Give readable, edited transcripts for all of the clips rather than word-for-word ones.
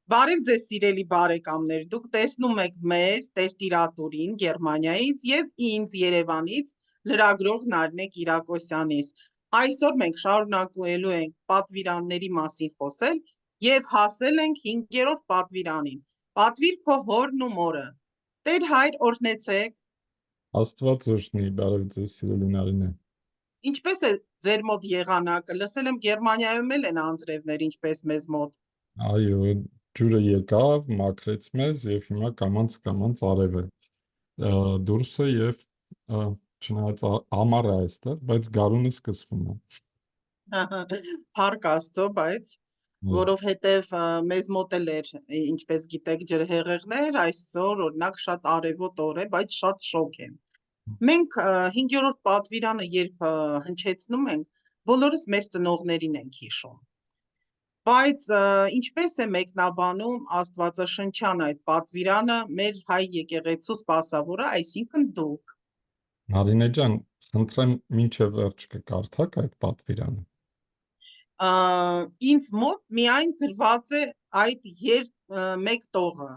Բարև ձեզ սիրելի բարեկամներ, դուք տեսնում եք մեզ Տերտիրատուրին Գերմանիայից եւ ինձ Երևանից լրագրող Նարինե Կիրակոսյանից։ Այսօր մենք շարունակելու ենք պատվիրանների մասին խոսել եւ հասել ենք 5-րդ պատվիրանին։ Պատվիր քո հորն ու մորը։ Տեր հայր օրհնեցեք։ Աստված օրհնի, բարև ձեզ սիրելի Նարինե։ Ինչպես է ձեր մոտ եղանակը։ Լսել եմ Գերմանիայում էլ են անձրևներ, ինչպես մեզ մոտ։ Այո, ջուրը եկավ, մաքրեց մեզ եւ հիմա կամաց արև է դուրսը եւ չնայած ամառ է այստեղ, բայց գարունը սկսվում է։ Փառք Աստծո, բայց որովհետև մեզ մոտ էլ էր, ինչպես գիտեք, ջրհեղեղներ, այսօր օրինակ շատ արևոտ օր է, բայց շատ շոգ է։ Մենք 5-րդ պատվիրանը երբ հնչեցնում ենք, բոլորս մեր ծնողներին ենք հիշում։ Բայց ինչպես է մեկնաբանում Աստվածաշնչյան այդ պատվիրանը մեր հայ եկեղեցու սպասավորը, այսինքն դուք։ Նարինե ջան, խնդրեմ մինչև վերջ կկարդաք այդ պատվիրանը։ Ինձ մոտ միայն գրված է այդ մեկ տողը,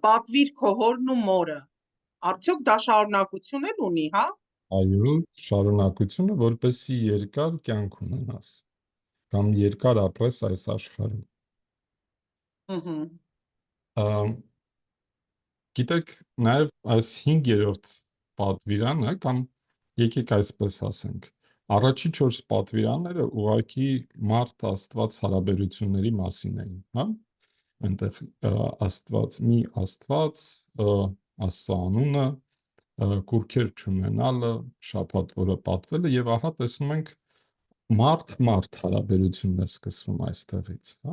պատվիր քո հորն ու մորը, արդյոք դա շարունակություն էլ ունի, հա? Այո, շարունակությունը, որպեսզի երկար կյանք ունենաս կամ երկար ապրես այս աշխարհում։ Գիտեք, նաև այս 5-րդ պատվիրանը կամ եկեք այսպես ասենք, առաջի 4 պատվիրանները ուղղակի մարդ Աստված հարաբերությունների մասին էին, հա? Այնտեղ Աստված, մի Աստված, Աստծո անունը, կուրքեր չունենալը, շաբաթ օրը պատվելը եւ ահա տեսնում ենք մարդ հարաբերությունն է սկսվում այստեղից, հա?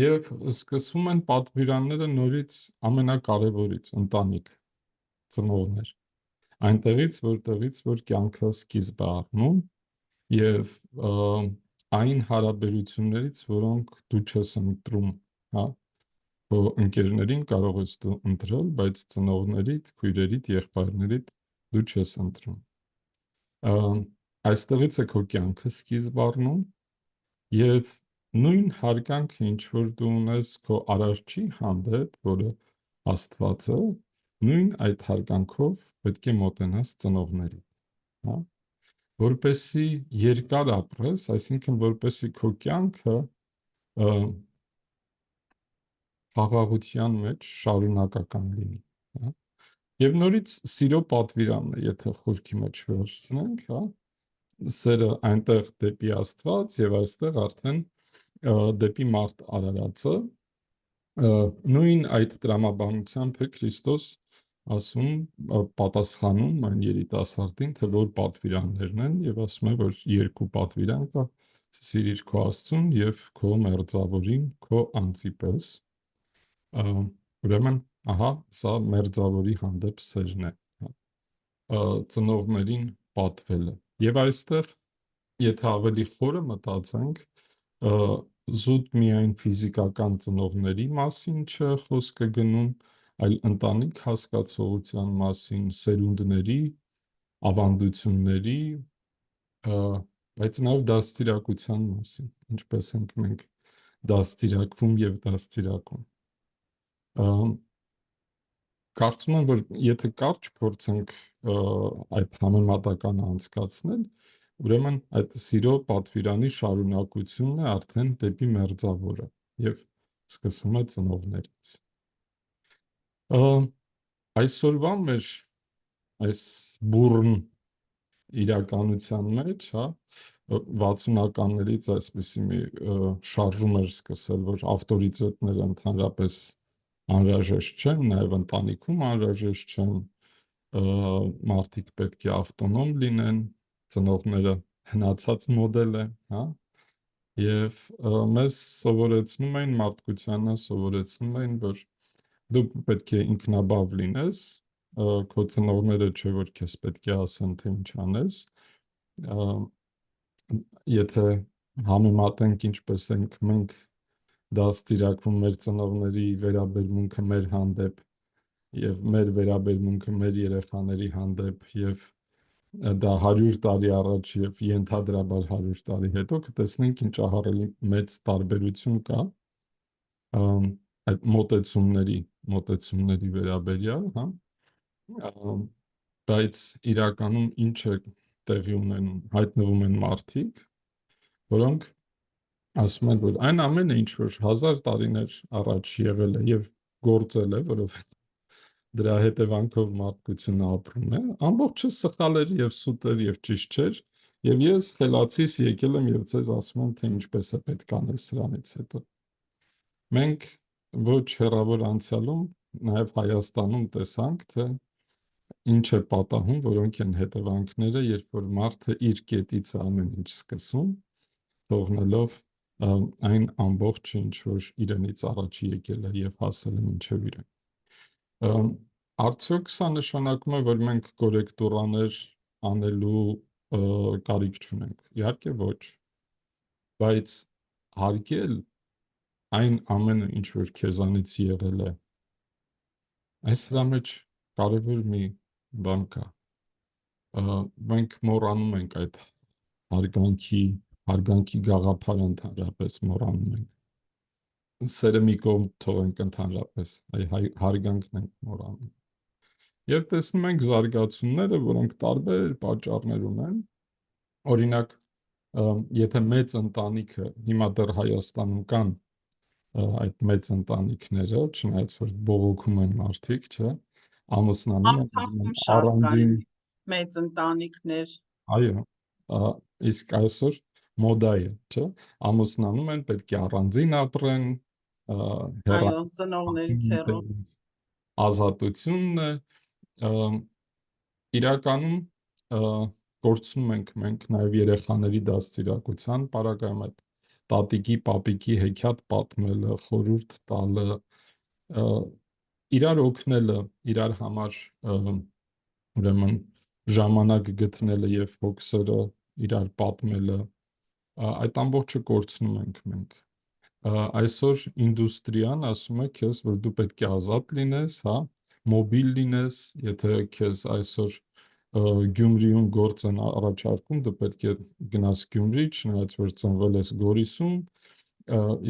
Եվ սկսվում են պատվիրանները նորից ամենակարևորից, ընտանիք, ծնողներ, այնտեղից, որ կյանքը սկիզբ է առնում եւ այն հարաբերություններից, որոնք դու չես ընտրում, հա, քո ընկերներին կարող ես դու ընտրել, բայց ծնողներիդ, քույրերիդ, եղբայրներիդ դու չես ընտրում։ Այստեղից է քո կյանքը սկիզբ առնում եւ նույն հարգանքը, ինչ որ դու ունես քո արարչի հանդեպ, որը Աստված է, նույն այդ հարգանքով պետք է մոտենաս ծնողներին, հա, որպեսզի երկար ապրես, այսինքն որպեսզի քո կյանքը խաղաղության մեջ շարունակական լինի, հա։ Եվ նորից սիրո պատվիրանն է, եթե խորքի մեջ վերցնենք, հա, սերը այնտեղ դեպի Աստված եւ այստեղ արդեն դեպի մարդ արարածը, նույն այդ տրամաբանությամբ է Քրիստոս ասում, պատասխանում այն երիտասարդին, թե որ պատվիրաններն են, եւ ասում է, որ 2 պատվիրան կա՝ սիրիր քո Աստծուն եւ քո մերձավորին քո անձի պես։ Ուրեմն, ահա, սա մերձավորի հանդեպ սերն է, ծնողներին պատվելը։ Եվ այստեղ, եթե ավելի խորը մտածենք, զուտ միայն ֆիզիկական ծնողների մասին չէ խոսքը գնում, այլ ընտանիք հասկացողության մասին, սերունդների, ավանդությունների, բայց նաև դաստիարակության մասին, ինչպես ենք մենք դաստիարակվում եւ դաստիարակում։ Կարծում եմ, որ եթե կարճ փորձենք այդ համեմատականը անցկացնել, ուրեմն այդ սիրո պատվիրանի շարունակությունն է արդեն դեպի մերձավորը եւ սկսվում է ծնողներից։ Այսօրվա մեր այս բուրըն իրականության մեջ, հա, 60-ականներից այսպեսի մի շարժում էր սկսել, որ ավտորիտետները ընդհանրապես անհրաժեշտ չեն, նաև ընտանիքում անհրաժեշտ չեն, մարդիկ պետք է ավտոնոմ լինեն, ծնողները հնացած մոդել է, հա, եւ մեզ սովորեցնում էին, մարդկությանը սովորեցնում էին, որ դու պետք է ինքնաբավ լինես, քո ծնողները չէ որ քեզ պետք է ասեն, թե ինչ անես, եթե համեմատենք ինչպես ենք մենք դաստիարակվում մեր ծնողների վերաբերմունքը մեր հանդեպ եւ մեր վերաբերմունքը մեր երեխաների հանդեպ եւ դա 100 տարի առաջ եւ ենթադրաբար 100 տարի հետո կտեսնենք ինչ ահռելի մեծ տարբերություն կա, այդ մոտեցումների վերաբերյալ, հա, բայց իրականում ինչ է տեղի ունենում, հայտնվում են մարդիկ, որոնք ասում են, որ այն ամենը, ինչ որ 1000 տարիներ առաջ եղել է եւ գործել է, որովհետեւ դրա հետևանքով մարդկությունը ապրում է, ամբողջը սխալ էր եւ սուտ էր եւ ճիշտ չէր, եւ ես խելացիս եկել եմ եւ ձեզ ասում եմ, թե ինչպես է պետք անել սրանից հետո։ Մենք ոչ հեռավոր անցյալում, նաեւ Հայաստանում տեսանք, թե ինչ է պատահում, որոնք են հետևանքները, երբ որ մարդը իր կետից ամեն ինչ սկսում, թողնելով այն ամբողջը, ինչ որ իրենից առաջ եկել է եւ հասել է մինչեւ իրեն։ Արդյոք սա նշանակում է, որ մենք կորեկտուրաներ անելու կարիք չունենք։ Իհարկե ոչ, բայց հարգել այն ամենը, ինչ որ քեզանից եղել է, այս դրա մեջ կարևոր մի բան կա։ Մենք մոռանում ենք այդ հարգանքի գաղափարը ընդհանրապես մոռանում ենք։ Սերը մի կողմ թողենք ընդհանրապես, հարգանքն ենք մոռանում։ Եվ տեսնում ենք զարգացումները, որոնք տարբեր պատճառներ ունեն։ Օրինակ, եթե մեծ ընտանիքը, հիմա դեռ Հայաստանում կան այդ մեծ ընտանիքները, չնայած որ բողոքում են մարդիկ, չէ, ամուսնանում են Արցախում շատ առանձին, կային մեծ ընտանիքներ, այո, իսկ այսօր մոդա է, չէ, ամուսնանում են, պետք է առանձին ապրեն, այո, ծնողներից հեռու։ ազատությունն է, իրականում կորցնում ենք մենք նաև երեխաների դաստիարակության պարագայում այդ տատիկի, պապիկի հեքիաթ պատմելը, խորհուրդ տալը, իրար օգնելը, իրար համար ուրեմն ժամանակ գտնելը եւ հոգսերը իրար պատմելը, այդ ամբողջը կորցնում ենք մենք։ Այսօր ինդուստրիան ասում է քեզ, որ դու պետք է ազատ լինես, հա, մոբիլ լինես, եթե քեզ այսօր Գյումրիում գործ են առաջարկում, դու պետք է գնաս Գյումրի, չնայած որ ծնվել ես Գորիսում,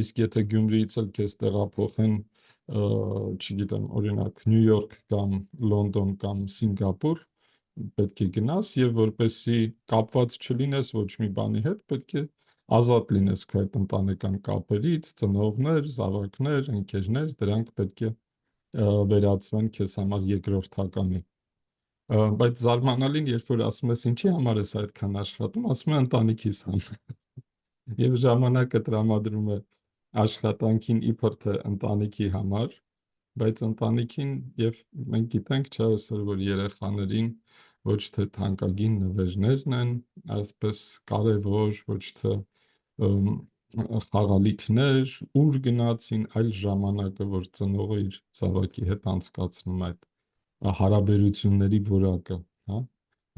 իսկ եթե Գյումրիից էլ քեզ տեղափոխեն, չգիտեմ, օրինակ Նյու Յորք կամ Լոնդոն կամ Սինգապուր, պետք է գնաս եւ որպեսզի կապված չլինես ոչ մի բանի հետ, պետք է ազատ լինես քո այդ ընտանեկան կապերից, ծնողներ, զավակներ, ընկերներ, դրանք պետք է վերածվեն քեզ համար երկրորդականի։ Բայց զարմանալին, երբ որ ասում ես ինչի համար ես այդքան աշխատում, ասում եմ ընտանիքիս համար։ Եվ ժամանակը տրամադրում է աշխատանքին իբր թե ընտանիքի համար, բայց ընտանիքին եւ մենք գիտենք չէ այսօր, որ երեխաներին ոչ թե թանկագին նվերներն են, այսպես կարևոր, ոչ թե խաղալիքներ, ուր գնացին, այլ ժամանակը, որ ծնողը իր զավակի հետ անցկացնում այդ հարաբերությունների որակը, հա,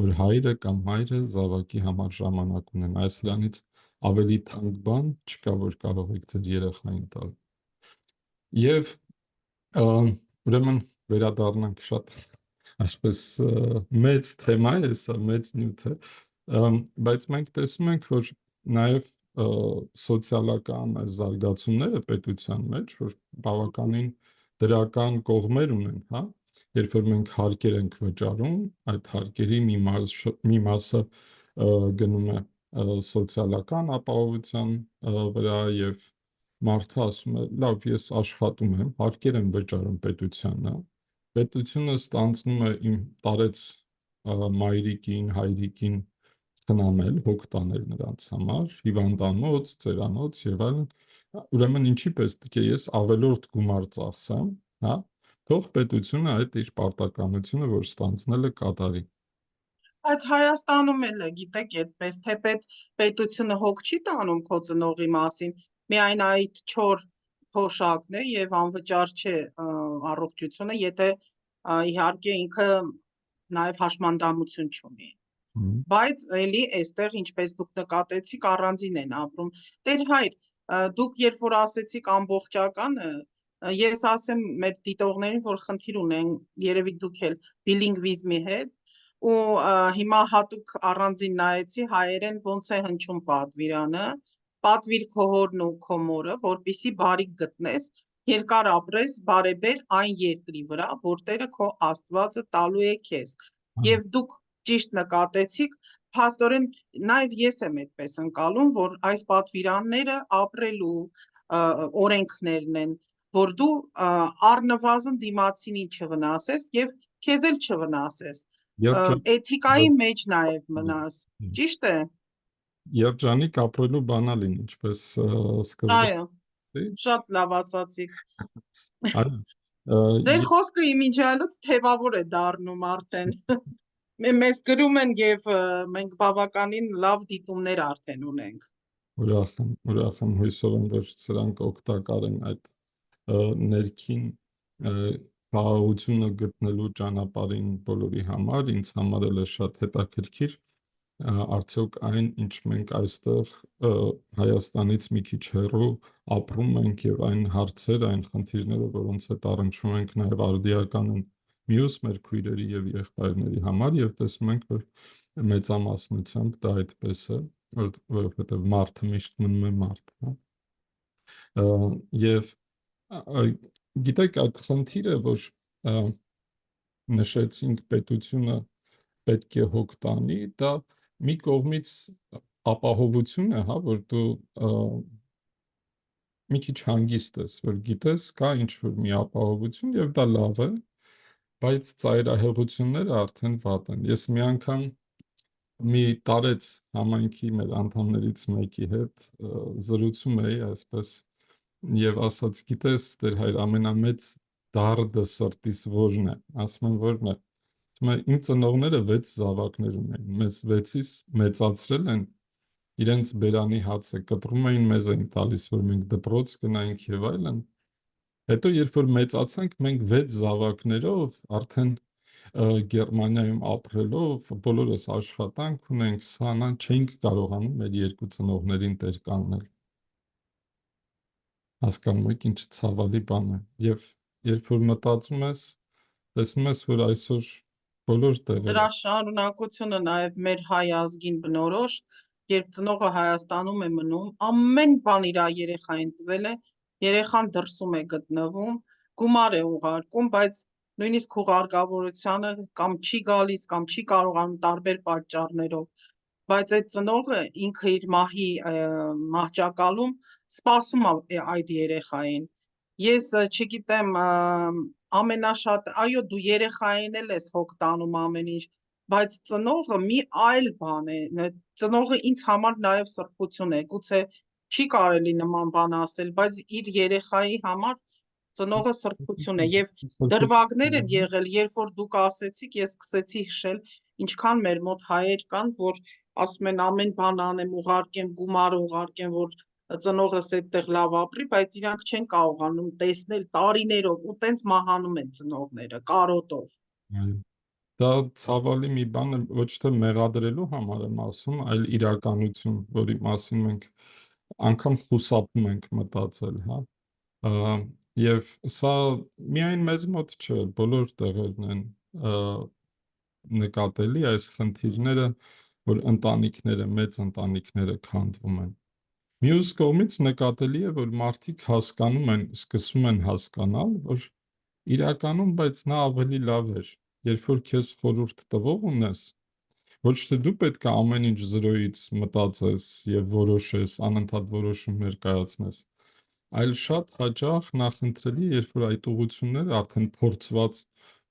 որ հայրը կամ մայրը զավակի համար ժամանակ ունեն, այսրանից ավելի թանկ բան չկա, որ կարող եք ձեր երեխային տալ։ Եվ ուրեմն վերադառնանք շատ այսպես մեծ թեմա է սա, մեծ նյութ է, բայց մենք տեսնում ենք, որ նաև սոցիալական զարգացումները պետության մեջ, որ բավականին դրական կողմեր ունեն, հա, երբ որ մենք հարկեր ենք վճարում, այդ հարկերի մի մասը գնում է սոցիալական ապահովության վրա եւ մարդը ասում է, լավ, ես աշխատում եմ, հարկեր եմ վճարում պետությանը, պետությունը ստանձնում է իմ տարեց մայրիկին, հայրիկին խնամել, հոգ տանել նրանց համար, հիվանդանոց, ծերանոց եւ այլն, ուրեմն ինչի պես պետք է ես ավելորդ գումար ծախսեմ, հա, թող պետությունը այդ իր պարտականությունը, որ ստանձնել է, կատարի։ Բայց Հայաստանում էլ է, գիտեք, այդպես թե պետությունը հոգ չի տանում քո ծնողի մասին, միայն այդ չոր փոշակն է եւ անվճար չէ առողջությունը, եթե իհարկե ինքը նաեւ հաշմանդամություն չունի։ Բայց էլի այստեղ, ինչպես դուք նկատեցիք, առանձին են ապրում։ Տեր հայր, դուք երբ որ ասեցիք ամբողջականը, ես ասեմ մեր դիտողներին, որ խնդիր ունեն, երևի դուք էլ բիլինգվիզմի հետ, ու հիմա հատուկ առանձին նայեցի հայերեն ոնց է հնչում պատվիրանը, պատվիր քո հորն ու քո մորը, որպեսզի բարիք գտնես, երկար ապրես բարեբեր այն երկրի վրա, որ Տերը քո Աստվածը տալու է քեզ։ Եվ դուք ճիշտ նկատեցիք, փաստորեն նաև ես եմ այդպես ընկալում, որ այս պատվիրանները ապրելու օրենքներն են, որ դու առնվազն դիմացինին չվնասես եւ քեզ էլ չվնասես, էթիկայի մեջ նաև մնաս, ճիշտ է։ Երջանիկ ապրելու բանալին, ինչպես սկզբում Այո, շատ լավ ասացիք։ այո Ձեր խոսքը իմիջիալուց թևավոր է դառնում արդեն։ Մեզ գրում են եւ մենք բավականին լավ դիտումներ արդեն ունենք։ Ուրախ եմ, հույսով եմ, որ սրանք օգտակար են այդ ներքին խաղաղությունը գտնելու ճանապարհին բոլորի համար, ինձ համար էլ է շատ հետաքրքիր արդյոք այն, ինչ մենք այստեղ Հայաստանից մի քիչ հեռու ապրում ենք եւ այն հարցերը, այն խնդիրները, որոնց հետ առնչվում ենք նաեւ արդիական են մյուս մեր քույրերի եւ եղբայրների համար եւ տեսնում ենք, որ մեծամասնությամբ դա այդպես է, որովհետեւ մարդը միշտ մնում է մարդ, հա։ Եվ գիտեք, այդ խնդիրը, որ նշեցինք, պետությունը պետք է հոգ տանի, դա մի կողմից ապահովություն է, հա, որ դու մի քիչ հանգիստ ես, որ գիտես, կա ինչ-որ մի ապահովություն եւ դա լավ է, բայց ծայրահեղությունները արդեն վատ են։ Ես մի անգամ մի տարեց համայնքի մեր անդամներից մեկի հետ զրուցում էի այսպես եւ ասաց, գիտես, Տեր հայր, ամենամեծ դարդը սրտիս որն է, ասում եմ, որն է։ Իմ ծնողները 6 զավակներ ունեն, մեզ 6-ից մեծացրել են, իրենց բերանի հացը կտրում էին, մեզ էին տալիս, որ մենք դպրոց գնայինք եւ այլն։ Հետո երբ որ մեծացանք, մենք 6 զավակներով արդեն Գերմանիայում ապրելով, բոլորս աշխատանք ունենք, սանան չէինք կարողանում մեր երկու ծնողներին տեր կանգնել։ Հասկանում եք, ինչ ցավալի բան է։ Եվ երբ որ մտածում ես, տեսնում ես, որ այսօր բոլոր տեղերը Դրա շարունակությունը նաև մեր հայ ազգին բնորոշ, երբ ծնողը Հայաստանում է մնում, ամեն բան իր երեխային տվել է, երեխան դրսում է գտնվում, գումար է ուղարկում, բայց նույնիսկ հուղարկավորությանը կամ չի գալիս, կամ չի կարողանում տարբեր պատճառներով, բայց այդ ծնողը ինքը իր մահի մահճակալում սպասում է այդ երեխային։ Ես չգիտեմ, ամենաշատ, այո, դու երեխային էլ ես հոգ տանում ամեն ինչ, բայց ծնողը մի այլ բան է, ծնողը ինձ համար նաև սրբություն է, գուցե չի կարելի նման բան ասել, բայց իր երեխայի համար ծնողը սրբություն է եւ դրվագներ են եղել, երբ որ դուք ասեցիք, ես սկսեցի հիշել, ինչքան մեր մոտ հայեր կան, որ ասում են ամեն բան անեմ, ուղարկեմ, գումար ուղարկեմ, որ ծնողս այդտեղ լավ ապրի, բայց իրանք չեն կարողանում տեսնել տարիներով ու տենց մահանում են ծնողները կարոտով։ Դա ցավալի մի բան է, ոչ թե մեղադրելու համար եմ ասում, այլ իրականություն, որի մասին մենք անգամ խուսափում ենք մտածել, հա։ Եվ սա միայն մեզ մոտ չէ, բոլոր տեղերն են նկատելի այս խնդիրները, որ ընտանիքները, մեծ ընտանիքները քանդվում են։ Մյուս կողմից նկատելի է, որ մարդիկ հասկանում են, սկսում են հասկանալ, որ իրականում, բայց նա ավելի լավ էր, երբ որ քեզ խորհուրդ տվող ունես, ոչ թե դու պետք է ամեն ինչ զրոյից մտածես եւ որոշես, անընդհատ որոշումներ կայացնես, այլ շատ հաճախ նախընտրելի, երբ որ այդ ուղղությունները արդեն փորձված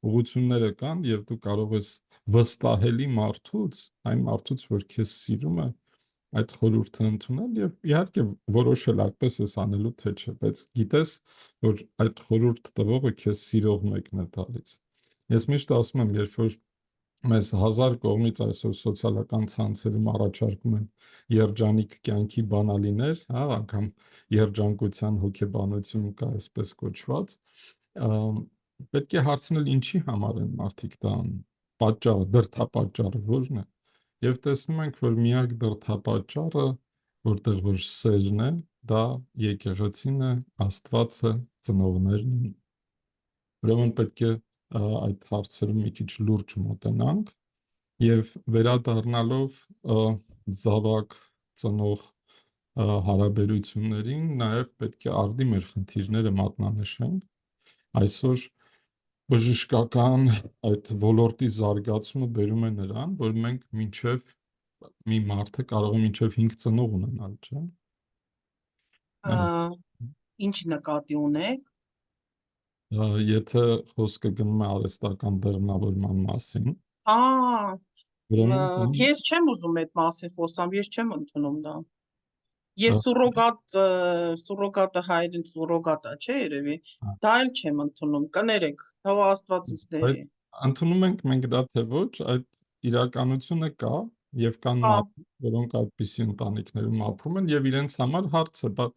ուղղությունները կան եւ դու կարող ես վստահելի մարդուց, այն մարդուց, որ քեզ սիրում է, այդ խորհուրդը ընդունել եւ իհարկե որոշել այդպես ես անելու թե չէ, բայց գիտես, որ այդ խորհուրդ տվողը քեզ սիրող մեկն է տալիս։ Ես միշտ ասում եմ, երբ որ մեզ 1000 կողմից այսօր սոցիալական ցանցերում առաջարկում են երջանիկ կյանքի բանալիներ, հա, անգամ երջանկության հոգեբանություն կա այսպես կոչված, պետք է հարցնել ինչի համար են մարդիկ դա անում, պատճառը, դրդապատճառը ո՞րն է։ Եվ տեսնում ենք, որ միակ դրդապատճառը, որտեղ որ սերն է, դա եկեղեցին է, Աստվածը, ծնողներն են։ Ուրեմն պետք է այդ հարցերում մի քիչ լուրջ մոտենանք եւ վերադառնալով զավակ, ծնող հարաբերություններին նաև պետք է արդի մեր խնդիրները մատնանշենք։ Այսօր բժշկական այդ ոլորտի զարգացումը բերում է նրան, որ մենք մինչև մի մարդը կարող է մինչև 5 ծնող ունենալ, չէ՞։ Ինչ նկատի ունեք։ Եթե խոսքը գնում է արհեստական բեղմնավորման մասին, ես չեմ ուզում այդ մասին խոսամ, ես չեմ ընդունում դա։ Ես սուրոգատը հայերեն սուրոգատա, չէ, երևի, դա էլ չեմ ընդունում, կներեք, թող Աստված իստերի։ Ընդունում ենք մենք դա թե ոչ, այդ իրականությունը կա եւ կան մարդիկ, որոնք այդպիսի ընտանիքներում ապրում են եւ իրենց համար հարց է,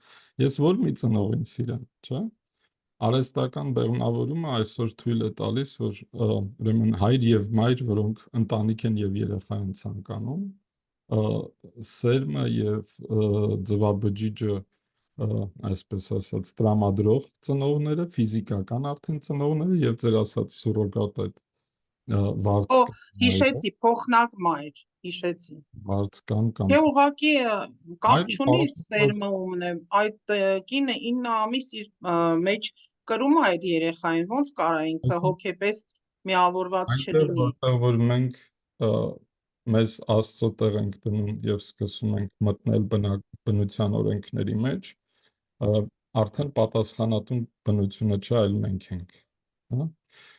ես ո՞ր մի ծնողին սիրեմ, չէ՞։ Արհեստական բեղմնավորումը այսօր թույլ է տալիս, որ ուրեմն հայր եւ մայր, որոնք ընտանիք են եւ երեխա են ցանկանում, սերմը եւ ձվաբջիջը, այսպես ասած, տրամադրող ծնողները, ֆիզիկական արդեն ծնողները եւ ձեր ասած սուրոգատ այդ վարձկան, հիշեցի, փոխնակ մայր, հիշեցի։ Վարձկան կամ Դե ուղղակի կապ չունի սերմը ումն է, այդ կինը 9 ամիս իր մեջ կրում է այդ երեխային, ոնց կարա ինքը հոգեպես միավորված չլինի։ Որտեղ որ մենք մեզ Աստծո տեղ ենք դնում եւ սկսում ենք մտնել բնության օրենքների մեջ, արդեն պատասխանատուն բնությունը չէ, այլ մենք ենք, հա։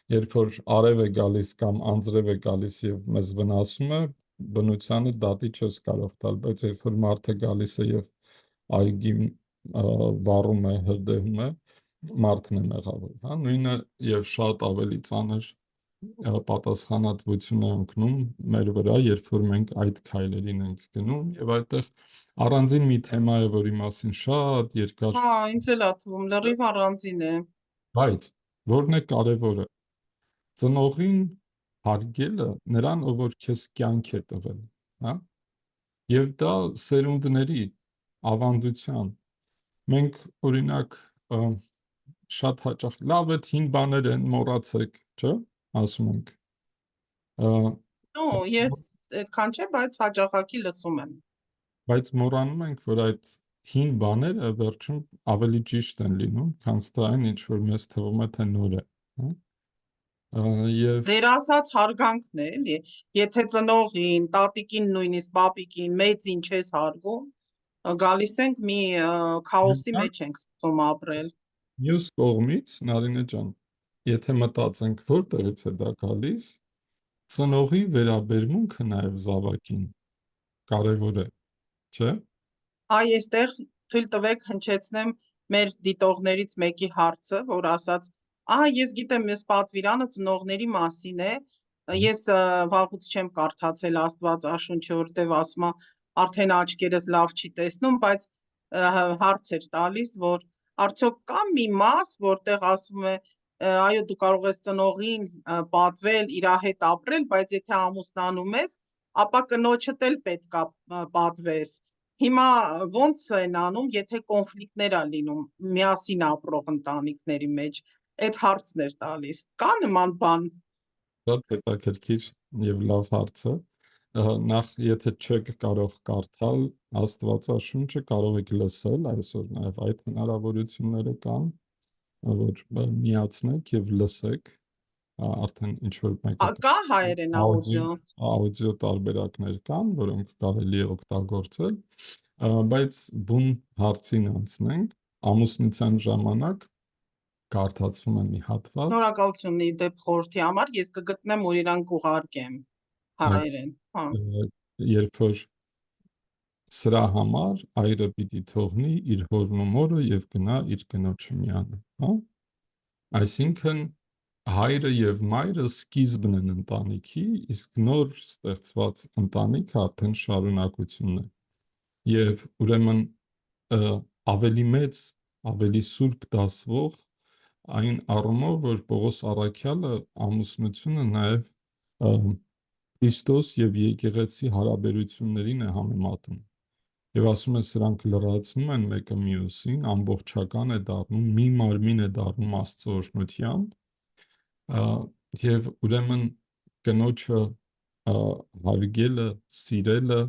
Երբ որ արև է գալիս կամ անձրև է գալիս եւ մեզ վնասում է, բնությանը դատի չես կարող տալ, բայց երբ որ մարդը գալիս է եւ այգի վառում է, հրդեհում է, մարդն է մեղավոր, հա, նույնը եւ շատ ավելի ծանր պատասխանատվություն է ընկնում մեր վրա, երբ որ մենք այդ քայլերին ենք գնում եւ այդտեղ առանձին մի թեմա է, որի մասին շատ երկար։ Հա, ինձ էլ ա թվում, լրիվ առանձին է։ Բայց որն է կարևորը, ծնողին հարգելը նրան, ով որ քեզ կյանք է տվել, հա, եւ դա սերունդների ավանդության։ Մենք օրինակ շատ հաճախ լավ է հին բաներ են, մոռացեք, չէ՞, ասում ենք։ Ես այդքան չէ, բայց հաճախակի լսում եմ։ Բայց մոռանում ենք, որ այդ հին բաները վերջում ավելի ճիշտ են լինում, քան այն, ինչ որ մեզ թվում է, թե նոր է, հա։ Դեր ասած հարգանքն է, էլի, եթե ծնողին, տատիկին, նույնիսկ պապիկին, մեծին չես հարգում, գալիս ենք մի քաոսի մեջ ենք սկսում ապրել։ Մյուս կողմից, Նարինե ջան, եթե մտածենք որտեղից է դա գալիս, ծնողի վերաբերմունքը նաև զավակին կարևոր է, չէ՞։ Այստեղ թույլ տվեք հնչեցնեմ մեր դիտողներից մեկի հարցը, որ ասաց, ես գիտեմ, մյուս պատվիրանը ծնողների մասին է, ես վաղուց չեմ կարդացել Աստվածաշունչը, որտեղ ասում է արդեն աչքերս լավ չի տեսնում, բայց հարց էր տալիս, որ արդյոք կա մի մաս, որտեղ ասում է, այո, դու կարող ես ծնողին պատվել, իր հետ ապրել, բայց եթե ամուսնանում ես, ապա կնոջդ էլ պետք է պատվես։ Հիմա ոնց են անում, եթե կոնֆլիկտներ ա լինում միասին ապրող ընտանիքների մեջ, այդ հարցն էր տալիս, կա նման բան։ Շատ հետաքրքիր եւ լավ հարց է։ Նախ, եթե չեք կարող կարդալ Աստվածաշունչը, կարող եք լսել, այսօր նաև այդ հնարավորությունները կան, որ միացնեք եւ լսեք, արդեն ինչ որ մեկը կա հայերեն աուդիո տարբերակներ կան, որոնք կարելի է օգտագործել, բայց բուն հարցին անցնենք, ամուսնության ժամանակ կարդացվում է մի հատված։ Շնորհակալություն ի դեպ խորհրդի համար, ես կգտնեմ, որ իրան կուղարկեմ հայերեն, հա։ Երբ որ սրա համար այրը պիտի թողնի իր հորն ու մորը եւ գնա իր կնոջը միանը, հա։ Այսինքն հայրը եւ մայրը սկիզբն են ընտանիքի, իսկ նոր ստեղծված ընտանիքը արդեն շարունակությունն է։ Եվ ուրեմն ավելի մեծ, ավելի սուրբ դասվող այն առումով, որ Պողոս առաքյալը ամուսնությունը նաև Քրիստոս եւ եկեղեցի հարաբերություններին է համեմատում։ Եվ ասում է, սրանք լրացնում են մեկը մյուսին, ամբողջական է դառնում, մի մարմին է դառնում Աստծո օրհնությամբ, եւ ուրեմն կնոջը հարգելը, սիրելը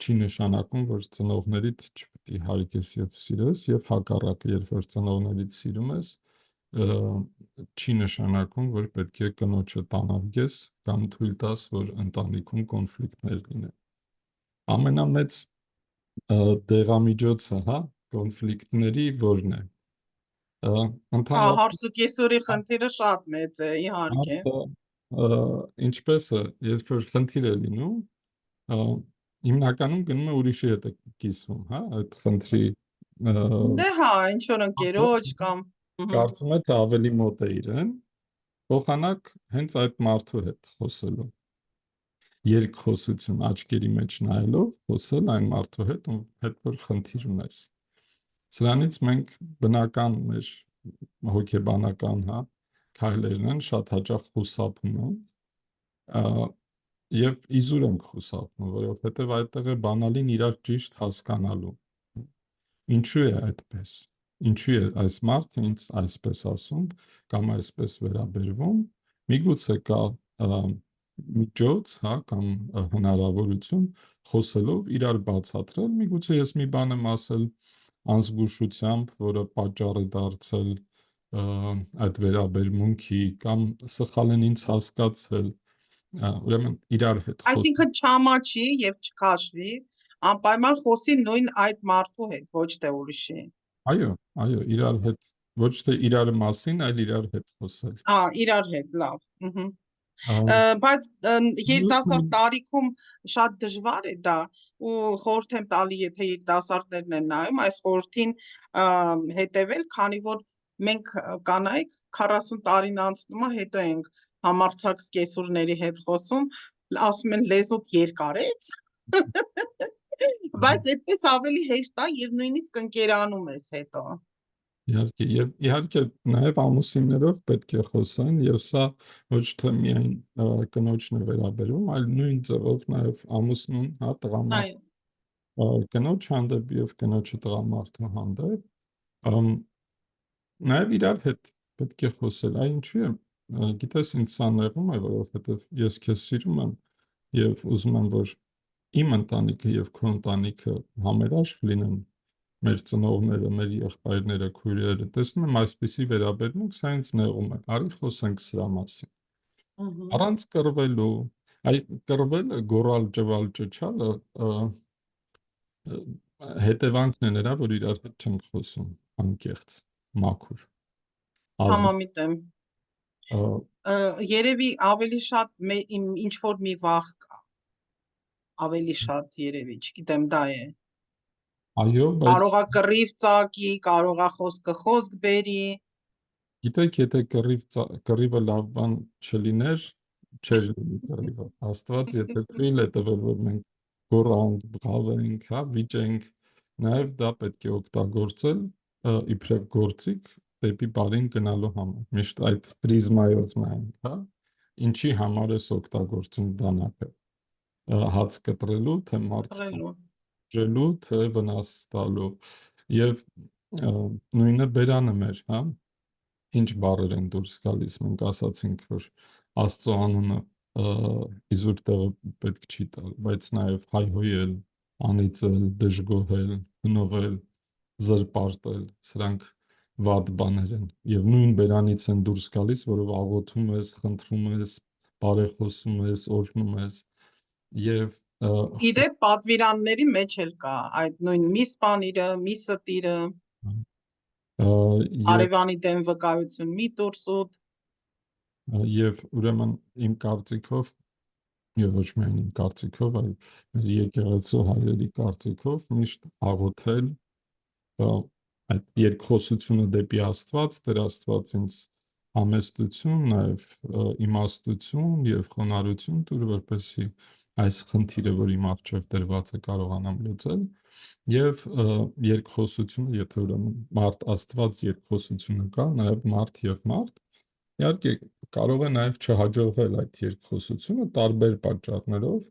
չի նշանակում, որ ծնողներիդ չպետք է հարգես եւ սիրես, եւ հակառակը, երբ որ ծնողներից սիրում ես, չի նշանակում, որ պետք է կնոջը տանավգես կամ թույլ տաս, որ ընտանիքում կոնֆլիկտներ լինեն։ Ամենամեծ դեղամիջոցը, հա, կոնֆլիկտների որն է։ Հա, Ընդհանրապես հարսուկեսուրի խնդիրը շատ մեծ է, իհարկե։ ինչպես է, երբ որ խնդիր է լինում, հիմնականում գնում է ուրիշի հետ է կիսվում, հա, այդ խնդրի Դե հա, ինչ որ ընկերոջ կամ կարծում է թե ավելի մոտ է իրեն, փոխանակ հենց այդ մարդու հետ խոսելու։ Երկխոսություն աչքերի մեջ նայելով խոսել այն մարդու հետ, ում հետ որ խնդիր ունես։ Սրանից մենք բնական մեր հոգեբանական, հա, քայլերն են շատ հաճախ խուսափում են, եւ իզուր ենք խուսափում, որովհետեւ այդտեղ է բանալին իրար ճիշտ հասկանալու։ Ինչու է այդպես։ Ինչու է այս մարդը ինձ այսպես ասում կամ այսպես վերաբերվում, միգուցե կա միջոց, հա, կամ հնարավորություն խոսելով իրար բացատրել, միգուցե ես մի բան եմ ասել անզգուշությամբ, որը պատճառ է դարձել այդ վերաբերմունքի կամ սխալ են ինձ հասկացել, ուրեմն իրար հետ խոսել։ Այսինքն չամաչի եւ չքաշվի, անպայման խոսի նույն այդ մարդու հետ, ոչ թե ուրիշի։ Այո, իրար հետ ոչ թե իրար մասին, այլ իրար հետ խոսել։ Իրար հետ, լավ։ Ամ, Բայց երիտասարդ մյուսն- տարիքում շատ դժվար է դա ու խորհուրդ եմ տալի, եթե երիտասարդներն են նայում, այս խորհրդին հետևել, քանի որ մենք կանայք 40 տարին անցնում է, հետո ենք համարձակ սկեսուրների հետ խոսում, ասում են լեզուդ երկարեց, բայց այդպես ավելի հեշտ է եւ նույնիսկ ընկերանում ես հետո։ Իհարկե, եւ իհարկե նաեւ ամուսիններով պետք է խոսեն, եւ սա ոչ թե միայն կնոջն է վերաբերում, այլ նույն ձևով նաեւ ամուսնուն, հա, տղամարդ Այո, կնոջ հանդեպ եւ կնոջը տղամարդու հանդեպ, նաեւ իրար հետ պետք է խոսել։ Այ ինչու է, գիտես, ինձ սա նեղում է, որովհետեւ ես քեզ սիրում եմ եւ ուզում եմ, որ իմ ընտանիքը եւ քո ընտանիքը համերաշխ լինեն, մեր ծնողները, մեր եղբայրները, քույրերը, տեսնում եմ այսպիսի վերաբերմունք, սա ինձ նեղում է։ Արի խոսենք սրա մասին։ Առանց կռվելու, այ կռվելը, գոռալ, ճվալ, ճչալը հետևանքն է նրա, որ իրար հետ չենք խոսում, անկեղծ, մաքուր, համամիտ եմ։ ա, Երևի ավելի շատ ինչ որ մի վախ կա, ավելի շատ երևի, չգիտեմ, դա է։ այո, բայց Կարող է կռիվ ծագի, կարող է խոսքը խոսք բերի։ գիտեք, եթե կռիվը լավ բան չլիներ, չէր լինի կռիվը։ Աստված, եթե թույլ է տվել, որ մենք գոռանք, բղավենք, հա, վիճենք, նաև դա պետք է օգտագործել իբրև գործիք դեպի բարին գնալու համար։ Միշտ այդ պրիզմայով նայենք, հա, ինչի համար ես օգտագործում դանակը։ Հաց կտրելու, թե մարդ Կռելու։ կտրելու, թե վնաս տալու։ Եվ նույնը բերանը մեր, հա, ինչ բառեր են դուրս գալիս, մենք ասացինք, որ Աստծո անունը իզուր տեղը պետք չի տալ, բայց նաև հայհոյել, անիծել, դժգոհել, հնովել, զրպարտել, սրանք վատ բաներ են եւ նույն բերանից են դուրս գալիս, որով աղոթում ես, խնդրում ես, բարեխոսում ես, օրհնում ես եւ Իդեպ պատվիրանների մեջ էլ կա այդ նույն մի սպանիրը, մի ստիրը, եւ արևանի դեմ վկայություն, մի տուրսուտ։ եւ ուրեմն իմ կարծիքով եւ ոչ միայն իմ կարծիքով, այլ մեր եկեղեցու հայրերի կարծիքով միշտ աղոթել այդ երկխոսությունը դեպի Աստված, Տեր Աստված ինձ համեստություն, նաև իմաստություն եւ խոնարհություն տուր, որպեսզի այս խնդիրը, որ իմ առջև դրված է, կարողանամ լուծել եւ երկխոսությունը, եթե ուրեմն մարդ Աստված երկխոսությունը կա, նաև մարդ եւ մարդ, իհարկե կարող է նաև չհաջողվել այդ երկխոսությունը տարբեր պատճառներով,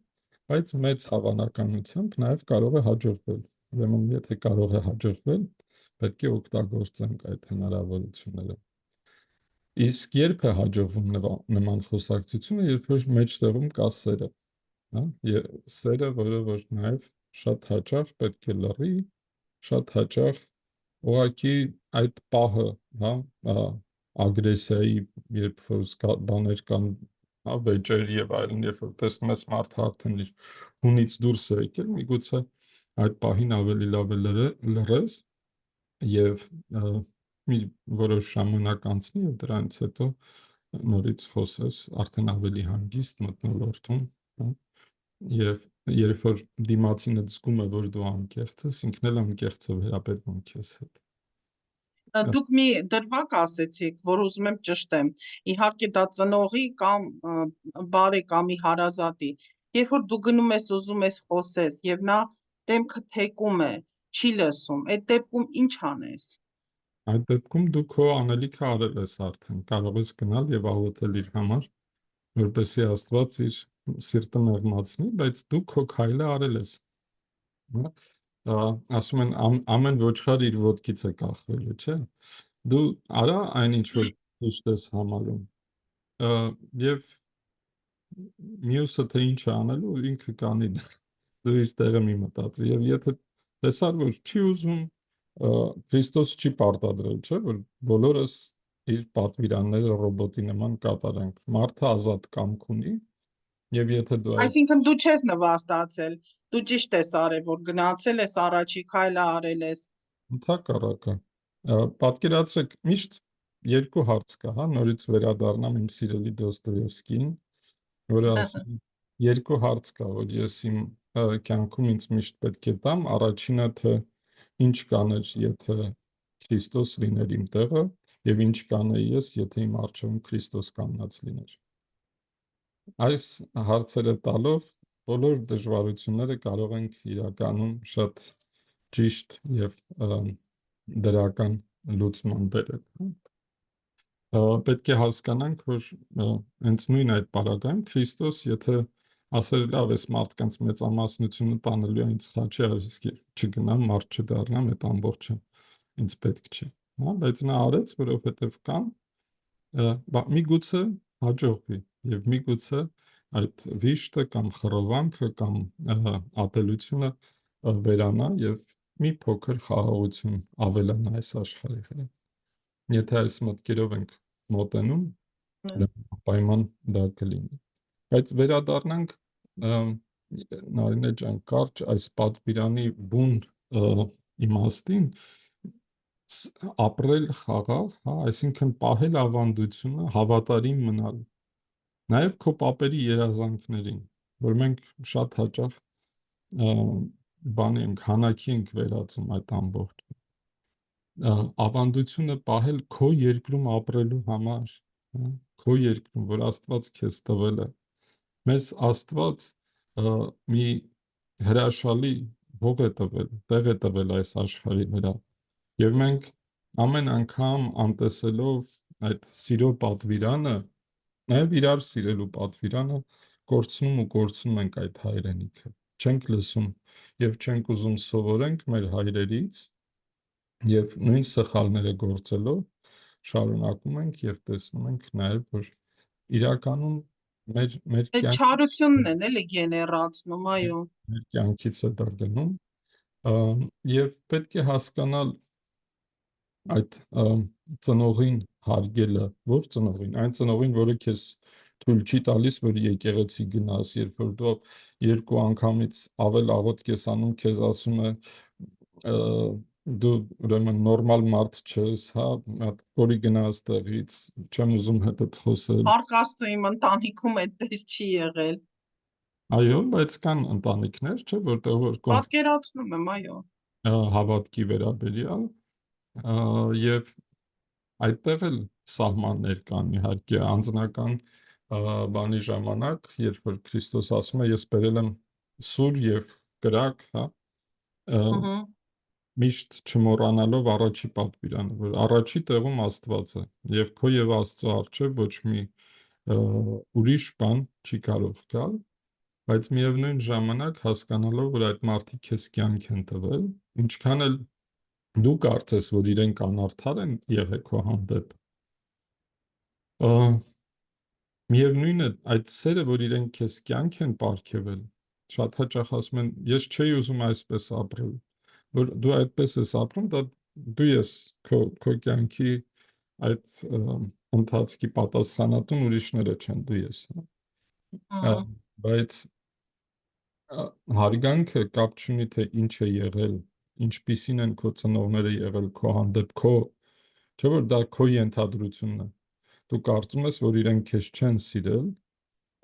բայց մեծ հավանականությամբ նաև կարող է հաջողվել։ Ուրեմն եթե կարող է հաջողվել, պետք է օգտագործենք այդ հնարավորությունները։ Իսկ երբ է հաջողվում նման խոսակցությունը, երբ որ մեջտեղում կա սերը, հա, սերը, որը որ նաև շատ հաճախ պետք է լռի, շատ հաճախ ուղղակի այդ պահը, հա, ագրեսիայի, երբ որ բաներ կան, հա, վեճեր եւ այլն, երբ որ տեսնում ես մարդը արդեն իր հունից դուրս է եկել, միգուցե այդ պահին ավելի լավ է լռես եւ մի որոշ ժամանակ անցնի եւ դրանից հետո նորից խոսես արդեն ավելի հանգիստ մթնոլորտում, հա, եւ երբ որ դիմացինը զգում է, որ դու անկեղծ ես, ինքն էլ անկեղծ է վերաբերվում քեզ հետ։ Դուք մի դրվագ ասեցիք, որ ուզում եմ ճշտեմ, իհարկե դա ծնողի կամ բարեկամի հարազատի, երբ որ դու գնում ես ուզում ես խոսես եւ նա դեմքը թեկում է, չի լսում, այդ դեպքում ինչ անես։ Այդ դեպքում դու քո անելիքը արել ես արդեն, կարող ես գնալ եւ աղոթել իր համար, որպեսզի Աստված իր սիրտը մեղմացնի, բայց դու քո քայլը արել ես։ Ասում են ամեն ոչխար իր ոտքից է կախվելու, չէ՞։ Դու արա այն ինչ որ ճիշտ ես համարում։ Եվ մյուսը թե ինչ է անելու, ինքը կանի դու իր տեղը մի մտածի։ Եվ եթե տեսար, որ չի ուզում, Քրիստոս չի պարտադրել, չէ՞, որ բոլորս իր պատվիրանները ռոբոտի նման կատարենք։ Մարդը ազատ կամք ունի, եւ եթե դու այդ Այսինքն դու չես նվաստացել, դու ճիշտ ես արել, որ գնացել ես առաջի քայլը արել ես։ Ընդհակառակը, պատկերացրեք, միշտ երկու հարց կա, հա, նորից վերադառնամ իմ սիրելի Դոստոևսկիին, որը ասում է, երկու հարց կա, որ ես իմ կյանքում ինձ միշտ պետք է տամ, առաջինը թե ինչ կաներ, եթե Քրիստոս լիներ իմ տեղը, եւ ինչ կանեի ես, եթե իմ առջևում Քրիստոս կանգնած լիներ։ Այս հարցերը տալով բոլոր դժվարությունները կարող ենք իրականում շատ ճիշտ եւ դրական լուծման բերել։ Պետք է հասկանանք, որ հենց նույն այդ պարագայում Քրիստոս, եթե ասել լավ էս մարդկանց մեծամասնությունը տանելու է ինձ խաչի, այսինքն չգնամ, մարդ չդառնամ, այդ ամբողջը ինձ պետք չի, հա, բայց նա արեց, որովհետեւ կան, միգուցե հաջողվի եւ միգուցե այդ վիշտը կամ խռովանքը կամ ատելությունը վերանա եւ մի փոքր խաղաղություն ավելանա այս աշխարհի վրա։ Եթե այս մտքերով ենք մոտենում, պայման դա կլինի։ Բայց վերադառնանք Նարինե ջան, կարճ այս պատվիրանի բուն իմաստին, ապրել խաղաղ, հա, այսինքն պահել ավանդությունը, հավատարիմ մնալ, նաև քո պապերի երազանքներին, որ մենք շատ հաճախ բանի ենք, հանակի ենք վերածում այդ ամբողջը, ավանդությունը պահել քո երկրում ապրելու համար, հա, քո երկրում, որ Աստված քեզ տվել է, մեզ Աստված մի հրաշալի հող է տվել, տեղ է տվել այս աշխարհի վրա, եւ մենք ամեն անգամ անտեսելով այդ սիրո պատվիրանը, նաև իրար սիրելու պատվիրանը, կորցնում ենք այդ հայրենիքը, չենք լսում եւ չենք ուզում սովորենք մեր հայրերից եւ նույն սխալները գործելով շարունակում ենք եւ տեսնում ենք նաև, որ իրականում մեր Այդ չարությունն են էլի գեներացնում, այո։ Մեր կյանքից է դա գնում եւ պետք է հասկանալ այդ ծնողին հարգելը, որ ծնողին, այն ծնողին, որը քեզ թույլ չի տալիս, որ եկեղեցի գնաս, երբ որ դու երկու անգամից ավել աղոթք ես անում, քեզ ասում է դու ուրեմն նորմալ մարդ չես, հա, որի գնաս տեղից, չեմ ուզում հետդ խոսել։ Փառք Աստծո, իմ ընտանիքում այդպես չի եղել։ Այո, բայց կան ընտանիքներ, չէ, որտեղ որ պատկերացնում եմ, այո, հավատքի վերաբերյալ եւ այդտեղ էլ սահմաններ կան, իհարկե, անձնական բանի ժամանակ, երբ որ Քրիստոս ասում է, ես բերել եմ սուր եւ կրակ, հա, միշտ չմոռանալով առաջի պատվիրանը, որ առաջի տեղում Աստված է եւ քո եւ Աստծո առջեւ ոչ մի ուրիշ բան չի կարող գալ, բայց միևնույն ժամանակ հասկանալով, որ այդ մարդիկ քեզ կյանք են տվել, ինչքան էլ դու կարծես, որ իրենք անարդար են եղել քո հանդեպ, միևնույն է, այդ սերը, որ իրենք քեզ կյանք են պարգևել, շատ հաճախ ասում են, ես չէի ուզում այսպես ապրել, որ դու այդպես ես ապրում, դա դու ես քո կյանքի այդ ընթացքի պատասխանատուն, ուրիշները չեն, դու ես, բայց հարգանքը կապ չունի, թե ինչ է եղել, ինչպիսին են քո ծնողները եղել քո հանդեպ, չէ՞ որ դա քո ենթադրությունն է։ Դու կարծում ես, որ իրենք քեզ չեն սիրել,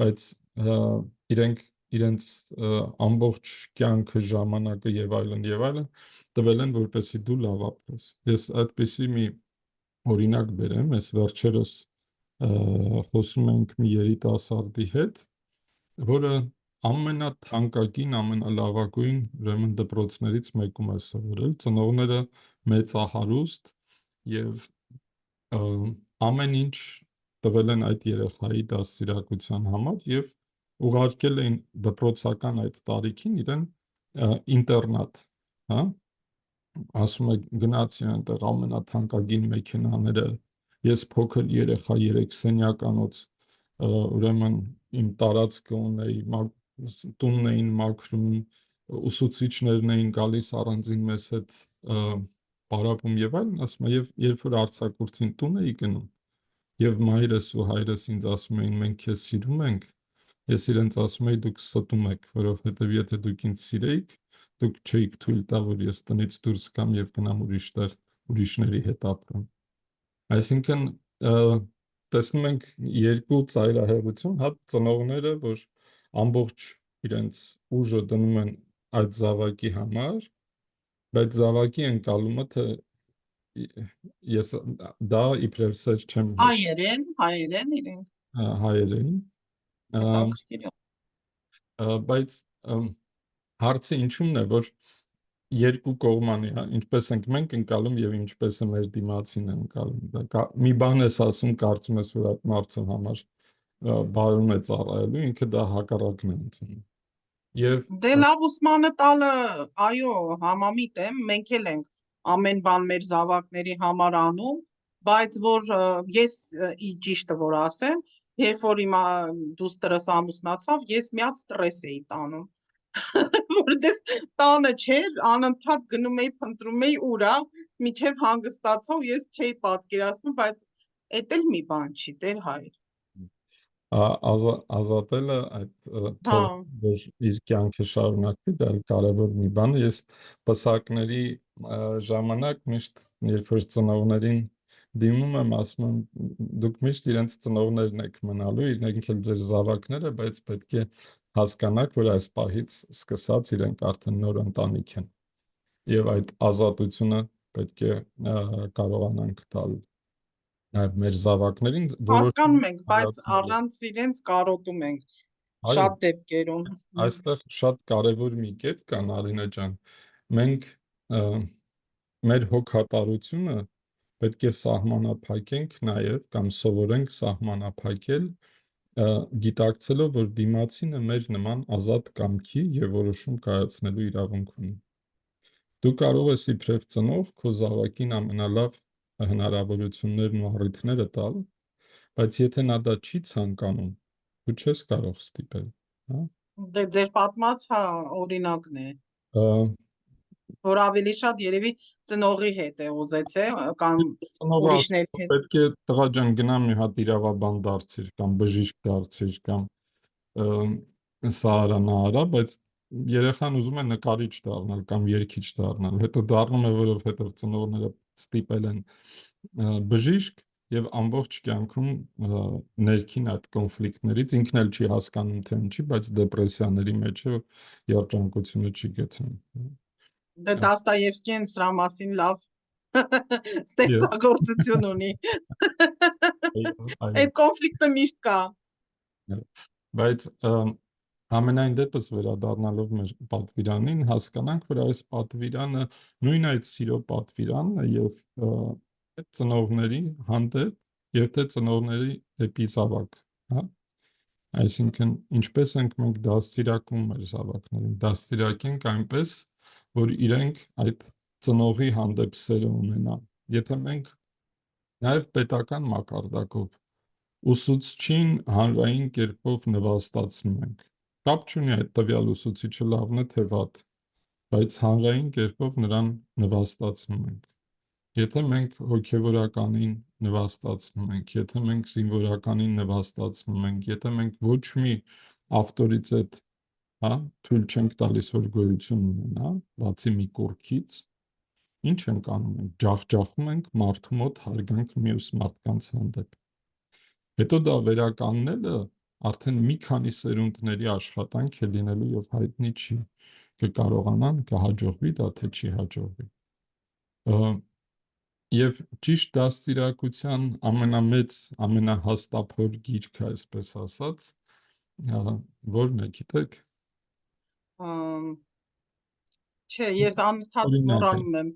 բայց իրենք իրենց ամբողջ կյանքը, ժամանակը եւ այլն տվել են, որպեսզի դու լավ ապրես։ Ես այդպիսի մի օրինակ բերեմ, ես վերջերս խոսում ենք մի երիտասարդի հետ, որը ամենաթանկագին, ամենալավագույն ուրեմն դպրոցներից մեկում է սովորել, ծնողները մեծահարուստ եւ ամեն ինչ տվել են այդ երեխայի դաստիարակության համար եւ ուղարկել էին դպրոցական այդ տարիքին իրեն ինտերնատ, հա, ասում է գնացի այնտեղ ամենաթանկագին մեքենաները, ես փոքր երեխա 3 սենյականոց ուրեմն իմ տարածքը ունեի, տունն էին մաքրում, ուսուցիչներն էին գալիս առանձին մեզ հետ պարապում եւ այլն, ասում է, եւ երբ որ արձակուրդին տուն էի գնում եւ մայրս ու հայրս ինձ ասում էին մենք քեզ սիրում ենք, ես իրենց ասում էի դուք ստում եք, որովհետեւ եթե դուք ինձ սիրեիք, դուք չէիք թույլ տա, որ ես տնից դուրս գամ եւ գնամ ուրիշտեղ ուրիշների հետ ապրեմ։ Այսինքն տեսնում ենք երկու ծայրահեղություն, հա ծնողները, որ ամբողջ իրենց ուժը դնում են այդ զավակի համար, բայց զավակի ընկալումը թե ես դա իբրև սեր չեմ հայերեն իրենք հայերեն, հետաքրքիր է, բայց հարցը ինչու՞մն է, որ երկու կողմանի, հա, ինչպես ենք մենք ընկալում եւ ինչպես է մեր դիմացին ընկալում։ Դա մի բան ես ասում, կարծում ես, որ այդ մարդու համար բարուն է ծառայելու, ինքը դա հակառակն է ընդունում։ Եվ դե լավ ուսմանը տալը, այո, համամիտ եմ, մենք էլ ենք ամեն բան մեր զավակների համար անում, բայց որ ես ճիշտը որ ասեմ, երբ որ իմ դուստրս ամուսնացավ, ես միած ստրես էի տանում, որտեղ տանը չէր, անընդհատ գնում էի, փնտրում էի ուրա, միջև հանգստացա ու ես չէի պատկերացնում, բայց էդ էլ մի բան չի, Տեր հայր։ Ազատելը այդ թող որ իր կյանքը շարունակվի, դա կարևոր մի բան է։ Ես պսակների ժամանակ միշտ երբ որ ծնողներին դիմում եմ, ասում եմ դուք միշտ իրենց ծնողներն եք մնալու, իրենք էլ ձեր զավակները, բայց պետք է հասկանաք, որ այս պահից սկսած իրենք արդեն նոր ընտանիք են։ Եվ այդ ազատությունը պետք է կարողանանք տալ նաև մեր զավակներին, հասկանում ենք, բայց առանց իրենց կարոտում ենք շատ դեպքերում։ Այստեղ շատ կարևոր մի կետ կա, Նարինե ջան, մենք մեր հոգատարությունը պետք է սահմանափակենք նաև կամ սովորենք սահմանափակել, գիտակցելով, որ դիմացինը մեր նման ազատ կամքի եւ որոշում կայացնելու իրավունք ունի։ Դու կարող ես իբրև ծնող քո զավակին ամենալավ հնարավորություններն ու առիթները տալ, բայց եթե նա դա չի ցանկանում, դու չես կարող ստիպել, հա։ Դե ձեր պատմած օրինակն է, որ ավելի շատ երևի ծնողի հետ է ուզեցել կամ ուրիշների հետ։ Պետք է տղա ջան գնա մի հատ իրավաբան դարձիր կամ բժիշկ դարձիր կամ սա արա նա արա, բայց երեխան ուզում է նկարիչ դառնալ կամ երգիչ դառնալ, հետո դառնում է, որովհետև ծնողները ստիպել են բժիշկ եւ ամբողջ կյանքում ներքին այդ կոնֆլիկտներից ինքն էլ չի հասկանում թե ինչի, բայց դեպրեսիաների մեջ է, երջանկությունը չի գտնում։ Դե Դաստայևսկին սրա մասին լավ ստեղծագործություն ունի։ Այդ կոնֆլիկտը միշտ կա։ Բայց ամենայն դեպս վերադառնալով մեր պատվիրանին, հասկանանք, որ այս պատվիրանը նույն այդ սիրո պատվիրանն է եւ ծնողների հանդեպ եւ թե ծնողների դեպի զավակ, հա։ Այսինքն ինչպես ենք մենք դաստիարակում մեր զավակներին, դաստիարակենք այնպես, որ իրենք այդ ծնողի հանդեպ սերը ունենան։ Եթե մենք նաեւ պետական մակարդակով ուսուցչին հանրային կերպով նվաստացնում ենք, կապ չունի այդ տվյալ ուսուցիչը լավն է թե վատ, բայց հանրային կերպով նրան նվաստացնում ենք։ Եթե մենք հոգևորականին նվաստացնում ենք, եթե մենք զինվորականին նվաստացնում ենք, եթե մենք ոչ մի ավտորիտետ, հա, թույլ չենք տալիս, որ գոյություն ունենա, բացի մի կողքից, ինչ ենք անում ենք, ջախջախում ենք մարդու մոտ հարգանք մյուս մարդկանց հանդեպ։ Հետո դա վերականգնելը արդեն մի քանի սերունդների աշխատանք է լինելու եւ հայտնի չի, կկարողանան, կհաջողվի դա, թե չի հաջողվի։ Եվ ճիշտ դաստիարակության ամենամեծ, ամենահաստափոր գիրքը, այսպես ասած, որն է, գիտեք։ Չէ, ես անընդհատ մոռանում եմ,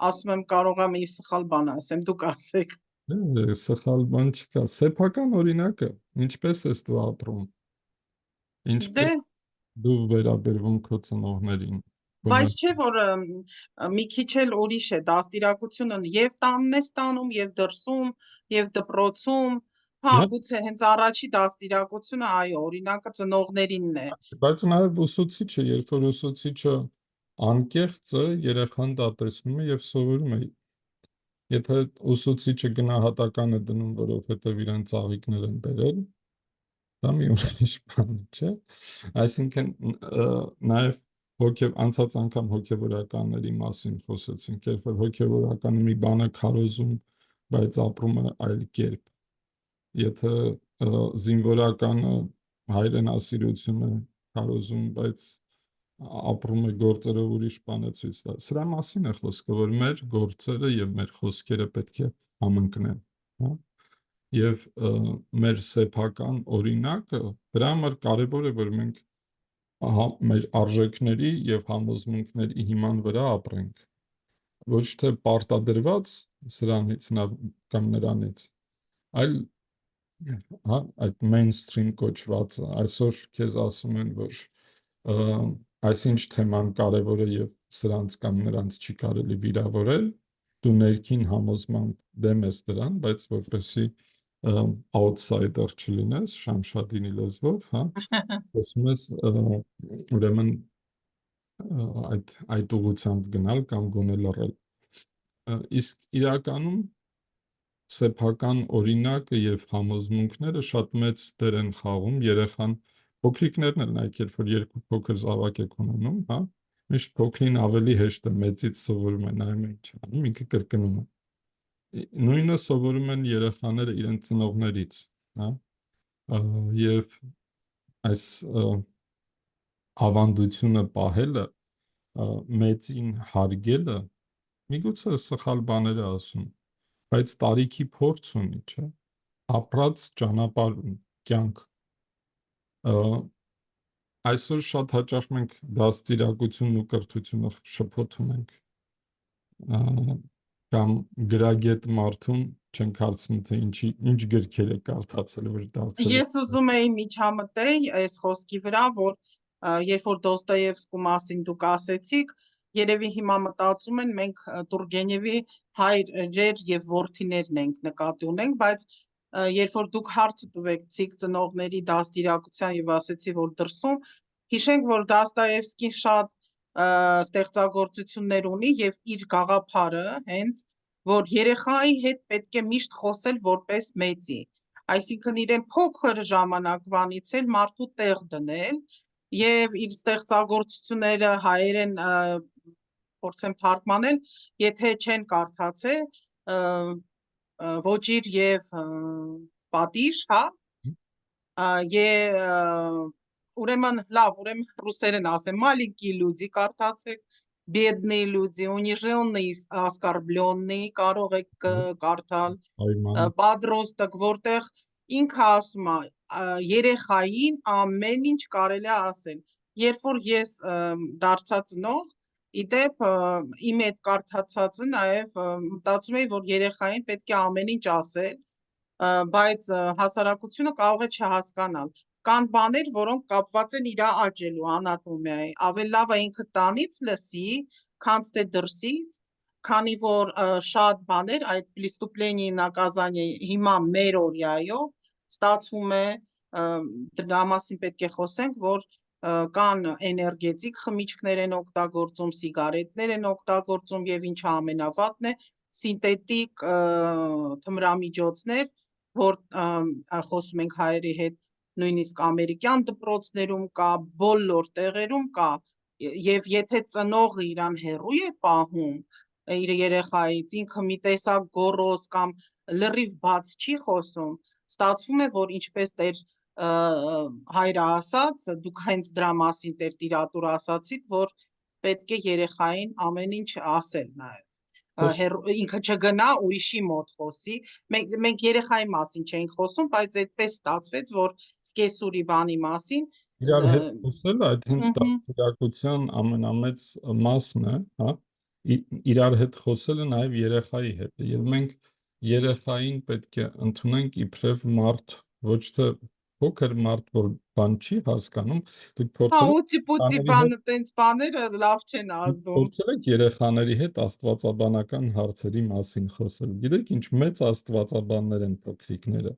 ասում եմ կարող եմ իր սխալ բան ասեմ, դուք ասեք։ Սխալ բան չկա, սեփական օրինակը, ինչպես ես դու ապրում, ինչպես դու վերաբերվում քո ծնողներին։ Բայց չէ, որ մի քիչ էլ ուրիշ է, դաստիարակությունը եւ տանն է ստանում, եւ դրսում, եւ դպրոցում, հա, գուցե հենց առաջի դաստիարակությունը, այո, օրինակը ծնողներինն է։ Բայց նաեւ ուսուցիչը, երբ որ ուսուցիչը անկեղծ է, երեխան դա տեսնում է եւ սովորում է։ Եթե ուսուցիչը գնահատական է դնում, որովհետեւ իրեն ծաղիկներ են բերել, դա մի ուրիշ բան չէ։ Այսինքն նաեւ անցած անգամ հոգևորականների մասին խոսեցինք, երբ որ հոգևորականը մի բան է քարոզում, բայց ապրում է այլ կերպ։ Եթե զինվորականը հայրենասիրություն է քարոզում, բայց ապրում է գործերով ուրիշ բան է ցույց տա։ Սրա մասին է խոսքը, որ մեր գործերը եւ մեր խոսքերը պետք է համընկնեն, հա։ Եվ մեր սեփական օրինակը դրա համար կարևոր է, որ մենք մեր արժեքների եւ համոզմունքների հիման վրա ապրենք, ոչ թե պարտադրված սրանից կամ նրանից, այլ հա, այդ mainstream կոչված, այսօր քեզ ասում են, որ այսինչ թեման կարևոր է եւ սրանց կամ նրանց չի կարելի վիրավորել, դու ներքին համոզմամբ դեմ ես դրան, բայց որպեսի outsider չլինես, Շամշադինի լեզվով, հա, ասում ես ուրեմն այդ ուղղությամբ գնալ կամ գոնե լռել։ Իսկ իրականում սեփական օրինակը եւ համոզմունքները շատ մեծ դեր են խաղում երեխան, փոքրիկներն էլ նայեք, երբ որ երկու փոքր զավակ եք ունենում, հա, միշտ փոքրին ավելի հեշտ է, մեծից սովորում է, նայում է ինչ անում, ինքը կրկնում է։ Նույնը սովորում են երեխաները իրենց ծնողներից, հա, եւ այս ավանդությունը պահելը, մեծին հարգելը, միգուցե սխալ բաներ է ասում, բայց տարիքի փորձ ունի, չէ, ապրած ճանապարհ ունի, կյանք։ Այսօր շատ հաճախ մենք դաստիարակությունն ու կրթությունը շփոթում ենք, կամ գրագետ մարդուն չենք հարցնում, թե ինչ գրքեր է կարդացել, որ դարձել է։ Ես ուզում էի միջամտել այս խոսքի վրա, որ երբ որ Դոստոևսկու մասին դուք ասեցիք, երևի հիմա մտածում են մենք Տուրգենևի հայրեր եւ որդիներն ենք նկատի ունենք, բայց երբ որ դուք հարցը տվեցիք ծնողների դաստիարակության եւ ասեցի, որ դրսում, հիշենք, որ Դոստոևսկին շատ ստեղծագործություններ ունի եւ իր գաղափարը հենց, որ երեխայի հետ պետք է միշտ խոսել որպես մեծի, այսինքն իրեն փոքր ժամանակվանից էլ մարդու տեղ դնել եւ իր ստեղծագործությունները հայերեն փորձեմ թարգմանել, եթե չեն կարդացել, ոչիր եւ պատիժ, հա, ուրեմն լավ, ուրեմն ռուսերեն ասեմ, маленькие люди կարդացեք, бедные люди, униженные, оскорбленные կարող եք կարդալ, подросток, որտեղ ինքը ասում է երեխային ամեն ինչ կարելի է ասել։ Երբ որ ես դարձա ծնող, իդեպ իմ այդ կարդացածը նաև մտածում էի, որ երեխային պետք է ամեն ինչ ասել, բայց հասարակությունը կարող է չհասկանալ։ Կան բաներ, որոնք капված են իր աճելու անատոմիայի, ավելի լավ է ինքը տանից լսի, քան թե դրսից, քանի որ շատ բաներ այդ преступление наказание հիմա մեր օրյայով ստացվում է, դրա մասին պետք է խոսենք, որ կան էներգետիկ խմիչքներ են օգտագործում, սիգարետներ են օգտագործում եւ ինչը ամենավատն է, սինթետիկ թմրամիջոցներ, որ խոսում ենք հայերի հետ, նույնիսկ ամերիկյան դպրոցներում կա, բոլոր տեղերում կա, եւ եթե ծնողը իրան հեռու է պահում իր երեխայից, ինքը մի տեսակ գոռոզ կամ լրիվ բաց չի խոսում, ստացվում է, որ ինչպես տեր հայրը ասաց, դուք հենց դրա մասին տեր տիրատուր ասացիք, որ պետք է երեխային ամեն ինչ ասել նաև։ Ինքը չգնա ուրիշի մոտ խոսի, մենք երեխայի մասին չենք խոսում, բայց այդպես ստացվեց, որ սկեսուրի բանի մասին իրար հետ խոսելը այդ հենց դաստիարակության ամենամեծ մասն է, հա, իրար հետ խոսելը նաև երեխայի հետ է, եւ մենք երեխային պետք է ընդունենք իբրև մարդ, ոչ թե փոքր մարդ, որ բան չի հասկանում, դուք փորձել եք ուծի բանը տենց բաները լավ չեն ազդում։ Փորձել եք երեխաների հետ աստվածաբանական հարցերի մասին խոսել։ Գիտեք ինչ մեծ աստվածաբաններ են փոքրիկները։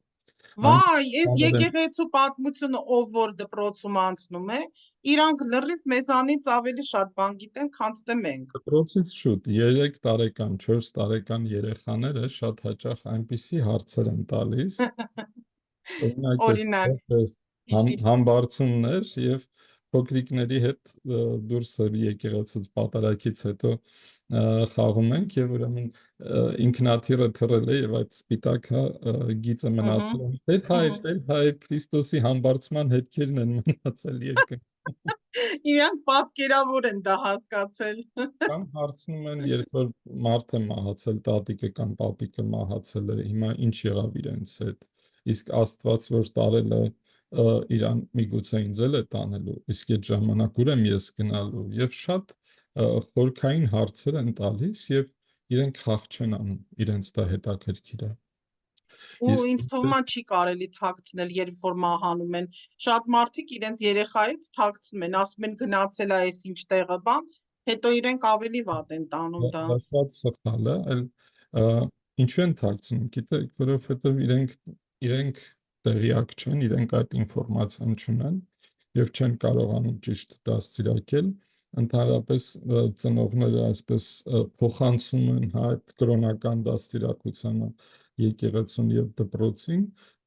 Վայ, այս եկեղեցու պատմությունը ով որ դպրոցում անցնում է, իրանք լրիվ մեզանից ավելի շատ բան գիտեն, քան թե մենք։ Դպրոցից շուտ 3 տարեկան, 4 տարեկան երեխաները շատ հաճախ այնպիսի հարցեր են տալիս, օրինակ համբարձումներ եւ փոքրիկների հետ դուրս եկեղեցուց պատարակից հետո խաղում ենք եւ ուրեմն ինքնաթիռը թռել է եւ այդ սպիտակը գիծը մնացել է դեր հայ Քրիստոսի համբարձման հետքերն են մնացել երկրում իրանք պատկերավոր են դա հասկացել կամ հարցնում են երբ որ մարդ է մահացել տատիկը կամ պապիկը մահացել է հիմա ինչ եղավ իրենց հետ իսկ Աստված որ տարել է իրան միգուցե ինձ էլ է տանելու իսկ այդ ժամանակ ուր եմ ես գնալու եւ շատ խորքային հարցեր են տալիս եւ իրենք խաղ չեն անում իրենց դա հետաքրքիր է ու ինձ թվում է չի կարելի թաքցնել երբ որ մահանում են շատ մարդիկ իրենց երեխայից թաքցնում են ասում են գնացել է այս ինչ տեղը բան հետո իրենք ավելի վատ են տանում դա շատ սխալ է այլ ինչու են թաքցնում գիտեք որովհետեւ իրենք տեղյակ չեն, իրենք այդ ինֆորմացիան չունեն եւ չեն կարողանում ճիշտ դաստիարակել, ընդհանրապես ծնողները այսպես փոխանցում են այդ կրոնական դաստիարակությանը եկեղեցուն եւ դպրոցին,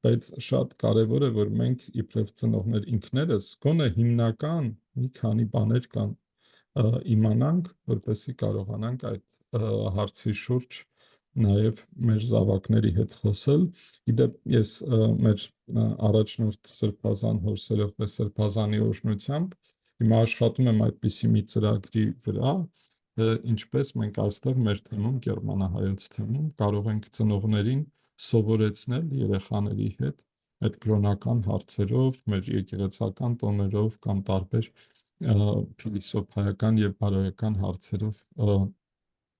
բայց շատ կարեւոր է որ մենք իբրև ծնողներ ինքներս գոնե հիմնական մի քանի բաներ կան իմանանք, որպեսզի կարողանանք այդ հարցի շուրջ նաև մեր զավակների հետ խոսել։ Իդեպ ես մեր առաջնորդ Սրբազան հոր Սերովպե Սրբազանի օրհնությամբ հիմա աշխատում եմ այդպիսի մի ծրագրի վրա, ինչպես մենք այստեղ մեր թեմում, գերմանահայոց թեմում, կարող ենք ծնողներին սովորեցնել երեխաների հետ այդ կրոնական հարցերով, մեր եկեղեցական տոներով կամ տարբեր փիլիսոփայական եւ բարոյական հարցերով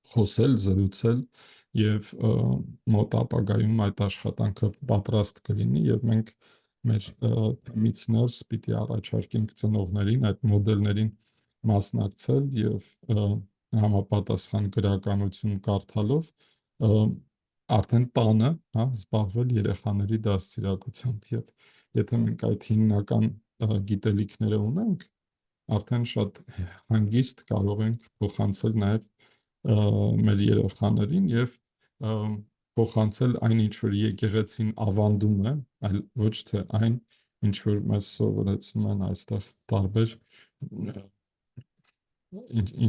խոսել, զրուցել եւ մոտ ապագայում այդ աշխատանքը պատրաստ կլինի եւ մենք մեր թեմից ներս պիտի առաջարկենք ծնողներին այդ մոդելներին մասնակցել եւ համապատասխան գրականություն կարդալով արդեն տանը, հա, զբաղվել երեխաների դաստիարակությամբ եւ եթե մենք այդ հիմնական գիտելիքները ունենք, արդեն շատ հանգիստ կարող ենք փոխանցել նաեւ մեր երեխաներին եւ փոխանցել այն ինչ որ եկեղեցին ավանդում է, այլ ոչ թե այն ինչ որ մեզ սովորեցնում են այստեղ տարբեր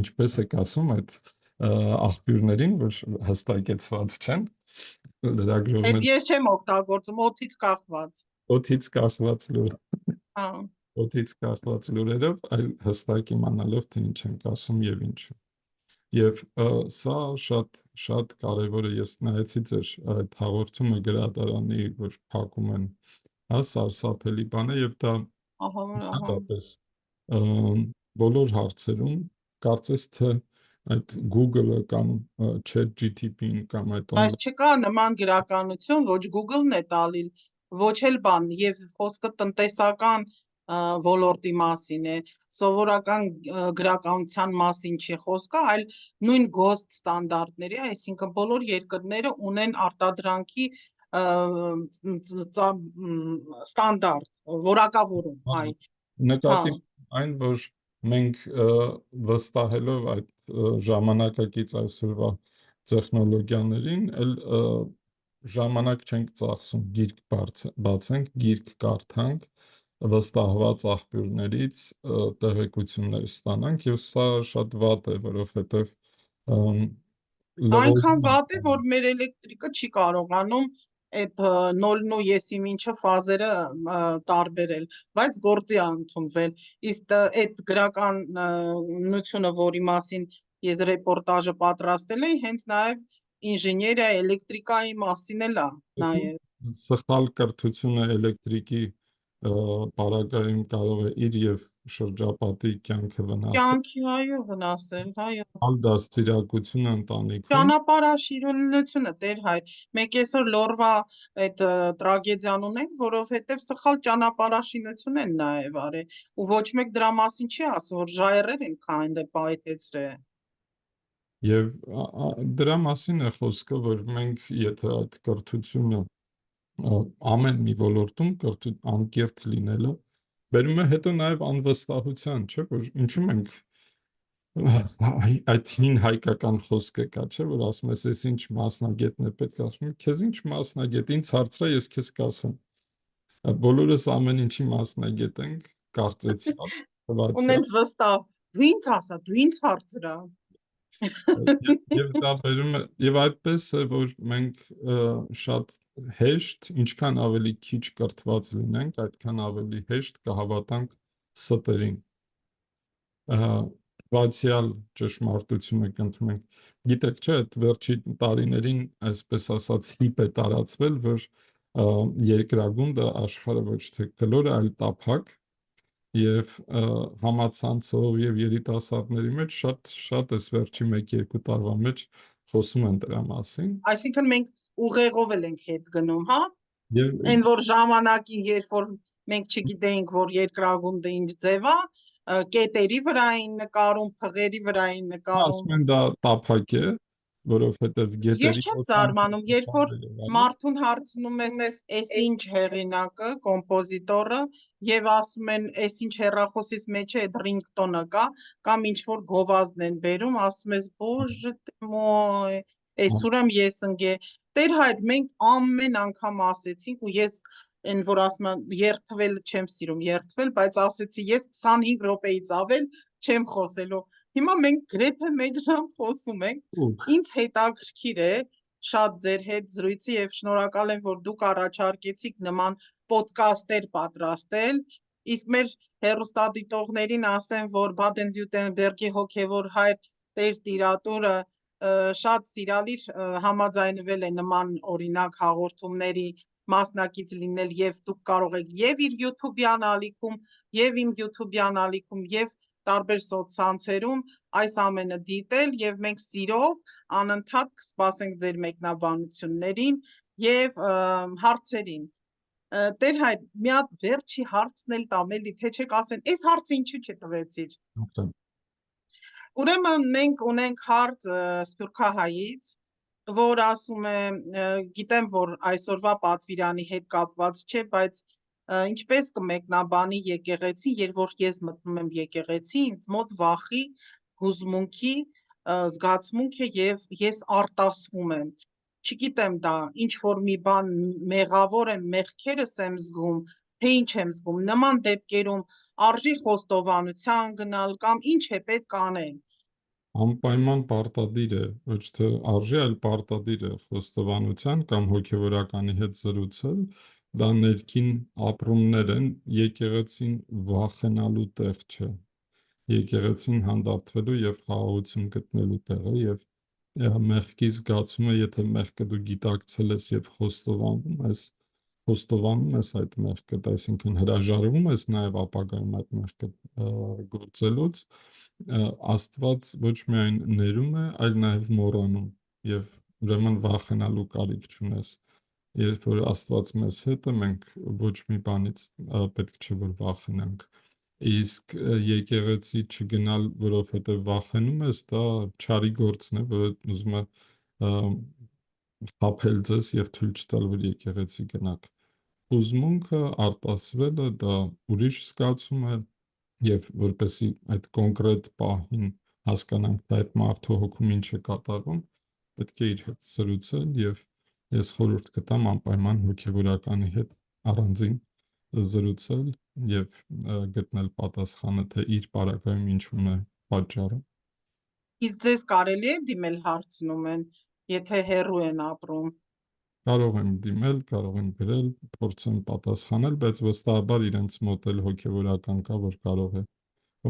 ինչպես եք ասում այդ աղբյուրներին, որ հստակեցված չեն լրագրողներ։ Այդ ես չեմ օգտագործում օդից կախված։ Օդից կախված լուր։ Հա։ Օդից կախված լուրերով, այլ հստակ իմանալով թե ինչ ենք ասում եւ ինչու։ Եվ սա շատ կարևոր է ես նայեցի ձեր այդ հաղորդումը գրադարանի որ փակում են հա սարսափելի բան է եւ դա հատկապես բոլոր հարցերում կարծես թե այդ Google-ը կամ ChatGPT-ին կամ այդ բայց չկա նման գրականություն ոչ Google-ն է տալի ոչ էլ բան եւ խոսքը տնտեսական ոլորտի մասին է, սովորական գրականության մասին չի խոսքը, այլ նույն GOST ստանդարտների, այսինքն բոլոր երկրները ունեն արտադրանքի ստանդարտ, որակավորում, այ։ Նկատի այն, որ մենք վստահելով այդ ժամանակակից այսօրվա տեխնոլոգիաներին, էլ ժամանակ չենք ծախսում գիրք բացենք, գիրք կարդանք, վստահված աղբյուրներից տեղեկություններ ստանանք, եւ սա շատ վատ է, որովհետեւ Այնքան լղոզում վատ է, ենք որ մեր էլեկտրիկը չի կարողանում այդ նոլն ու եսի մինչը ֆազերը տարբերել, բայց գործի է ընդունվել։ Իսկ այդ գրական նությունը, որի մասին ես ռեպորտաժը պատրաստել էի, հենց նաև ինժեներիա, էլեկտրիկայի մասին էլ է նաև։ սխալ կրթությունը էլեկտրիկի պարագայում կարող է իր եւ շրջապատի կյանքը վնասել, Կյանքի, այո, վնասել, այո։ ալ դաստիարակությունը ընտանիքում, Ճանապարհաշինությունը Տեր հայր, մենք այսօր Լորվա այդ տրագեդիան ունենք, որովհետև սխալ ճանապարհաշինություն են նաև արել, ու ոչ մեկ դրա մասին չի ասում, որ ժայռեր են քանդե պայթեցրել։ եւ դրա մասին է խոսքը, որ մենք եթե այդ կրթությունը ամեն մի ոլորտում անկեղծ լինելը բերում է հետո նաև անվստահության, չէ՞, որ ինչու մենք այդ հին հայկական խոսքը կա, չէ՞, որ ասում ես, ես ինչ մասնագետն է պետք ասում, քեզ ինչ մասնագետ, ինձ հարցրա, ես քեզ կասեմ։ Բոլորս ամեն ինչի մասնագետ ենք, կարծեցյալ, թվացյալ, Ունենց վստահ, դու ինձ ասա, դու ինձ հարցրա։ եւ դա բերում է, եւ այդպես է, որ մենք շատ հեշտ, ինչքան ավելի քիչ կրթված լինենք, այդքան ավելի հեշտ կհավատանք ստերին, բացյալ ճշմարտությունը կընդունենք։ Գիտեք, չէ, այդ վերջի տարիներին, այսպես ասած, հիպ է տարածվել, որ երկրագունդը աշխարհը ոչ թե կլոր է, այլ տափակ, եւ համացանցով եւ երիտասարդների մեջ շատ էս վերջի 1-2 տարվա մեջ խոսում են դրա մասին, Այսինքն մենք ուղեղով էլ ենք հետ գնում, հա։ եւ Այն որ ժամանակին, երբ որ մենք չգիտեինք, որ երկրագունդը ինչ ձև է, կետերի վրա էին նկարում, փղերի վրա էին նկարում։ ասում են դա տափակ է, որովհետեւ Ես գետերի չեմ ոտքան զարմանում, երբ որ եւ այլն, մարդուն հարցնում ես, էս ինչ հեղինակը, կոմպոզիտորը, եւ ասում են, էս ինչ հեռախոսից մեջ է, այդ ռինգտոնը կա, կամ ինչ որ գովազդն են բերում, ասում ես, բոժը մոյ, էս ուրեմ ես ընկե։ Տեր հայր, մենք ամեն անգամ ասեցինք, ու ես այն որ ասում եմ, երթվել չեմ սիրում երթվել, բայց ասեցի, ես 25 րոպեից ավել չեմ խոսելու։ Հիմա մենք գրեթե 1 ժամ խոսում ենք։ Ինձ հետաքրքիր է շատ ձեր հետ զրույցը եւ շնորհակալ եմ, որ դուք առաջարկեցիք նման պոդքասթեր պատրաստել, իսկ մեր հեռուստադիտողներին ասեմ, որ Բադեն-Վյուրտեմբերգի հոգևոր հայր Տեր Տիրատուրը շատ սիրալիր համաձայնվել է նման օրինակ հաղորդումների մասնակից լինել, եւ դուք կարող եք եւ իր YouTube-յան ալիքում, եւ իմ YouTube-յան ալիքում, եւ տարբեր սոցցանցերում այս ամենը դիտել, եւ մենք սիրով անընդհատ կսպասենք ձեր մեկնաբանություններին եւ հարցերին։ Տեր հայր, մի հատ վերջի հարցն էլ տամ էլի, թե չեք ասեն, այս հարցը ինչու չտվեցիր։ Ուրեմն մենք ունենք հարց Սփյուռքահայից, որ ասում է, գիտեմ, որ այսօրվա պատվիրանի հետ կապված չէ, բայց ինչպես կմեկնաբանի եկեղեցին, երբ որ ես մտնում եմ եկեղեցի, ինձ մոտ վախի, հուզմունքի զգացմունք է եւ ես արտասվում եմ։ Չգիտեմ դա ինչ որ մի բան մեղավոր եմ, մեղքերս եմ զգում, թե ինչ եմ զգում։ Նման դեպքերում արժի խոստովանության գնալ կամ ինչ է պետք անել։ Անպայման պարտադիր է, ոչ թե արժի, այլ պարտադիր է խոստովանության կամ հոգևորականի հետ զրուցել, դա ներքին ապրումներ են, եկեղեցին վախենալու տեղ չէ, եկեղեցին հանդարտվելու եւ խաղաղություն գտնելու տեղ է, եւ մեղքի զգացումը, եթե մեղքը դու գիտակցել ես եւ խոստովանում ես այդ մեղքը, այսինքն հրաժարվում ես նաեւ ապագայում այդ մեղքը գործելուց, Աստված ոչ միայն ներում է, այլ նաև մոռանում, եւ ուրեմն վախենալու կարիք չունես։ Երբ որ Աստված մեզ հետ է, մենք ոչ մի բանից պետք չէ որ վախենանք։ Իսկ եկեղեցի չգնալ, որովհետև վախենում ես, դա չարի գործն է, որ ուզում է խաբել ձեզ եւ թույլ չտալ, որ եկեղեցի գնաք։ Հուզմունքը, արտասվելը դա ուրիշ զգացում է, Եվ որպեսզի այդ կոնկրետ պահին հասկանանք, թե այդ մարդու հոգում ինչ է կատարվում, պետք է իր հետ զրուցել, եւ ես խորհուրդ կտամ անպայման հոգեվորականի հետ առանձին զրուցել եւ գտնել պատասխանը, թե իր պարագայում ինչու՞ն է պատճառը։ Իսկ ձեզ կարելի է դիմել, հարցնում են, եթե հեռու են ապրում։ Կարող եմ դիմել, կարող եմ գրել, փորձեմ պատասխանել, բայց վստահաբար իրենց մոտ էլ հոգեվորական կա, որ կարող է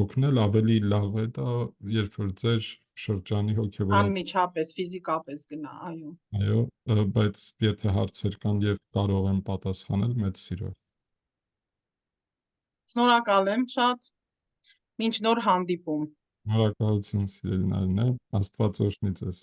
օգնել, ավելի լավ է դա, երբ որ ձեր շրջանի հոգեվորական, Անմիջապես, ֆիզիկապես գնա, այո։ այո, բայց եթե հարցեր կան եւ կարող եմ պատասխանել, մեծ սիրով։ Շնորհակալ եմ շատ։ Մինչ նոր հանդիպում։ Շնորհակալություն, սիրելի Նարինե, Աստված օրհնի ձեզ։